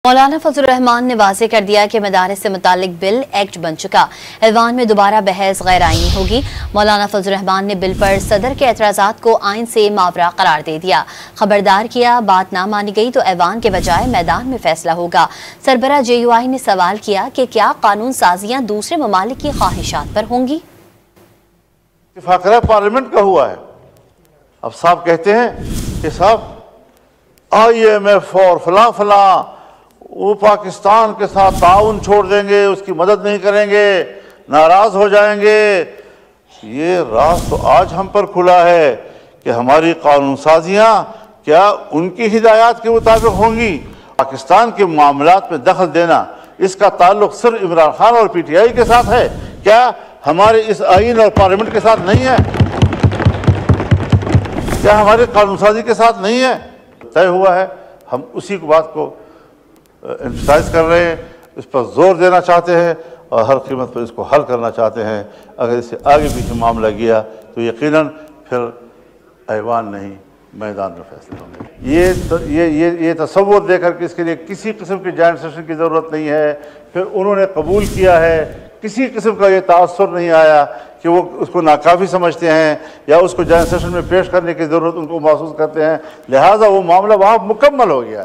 मौलाना फजल रहमान ने वाज़ेह कर दिया कि मदारिस से मुतालिक बिल एक्ट बन चुका, ऐवान में दोबारा बहस गैर आईनी होगी। मौलाना फजल रहमान ने बिल पर सदर के एतराज़ात को आइन से मावरा करार दे दिया। खबरदार किया, बात ना मानी गई तो ऐवान के बजाय मैदान में फैसला होगा। सरबरा JUI ने सवाल किया कि क्या कानून साजियां दूसरे ममालिक की ख्वाहिशात पर होंगी। इत्तेफाक पार्लियामेंट का हुआ है। अब साहब कहते हैं कि साहब IMF और फला फला वो पाकिस्तान के साथ ताउन छोड़ देंगे, उसकी मदद नहीं करेंगे, नाराज हो जाएंगे। ये राज तो आज हम पर खुला है कि हमारी कानून साजियाँ क्या उनकी हिदायत के मुताबिक होंगी। पाकिस्तान के मामलात में दखल देना, इसका ताल्लुक सिर्फ इमरान खान और PTI के साथ है, क्या हमारे इस आइन और पार्लियामेंट के साथ नहीं है? क्या हमारे कानून साजी के साथ नहीं है? तय हुआ है, हम उसी बात को एम्फसाइज कर रहे हैं, इस पर जोर देना चाहते हैं और हर कीमत पर इसको हल करना चाहते हैं। अगर इससे आगे पीछे मामला गया तो यकीनन फिर ऐवान नहीं मैदान में फैसले होंगे। ये तसव्वुर देकर कि इसके लिए किसी किस्म की जॉइंट सेशन की ज़रूरत नहीं है, फिर उन्होंने कबूल किया है, किसी किस्म का ये तासुर नहीं आया कि वो उसको नाकाफ़ी समझते हैं या उसको जॉइंट सेशन में पेश करने की ज़रूरत उनको महसूस करते हैं, लिहाजा वो मामला वहाँ मुकम्मल हो गया है।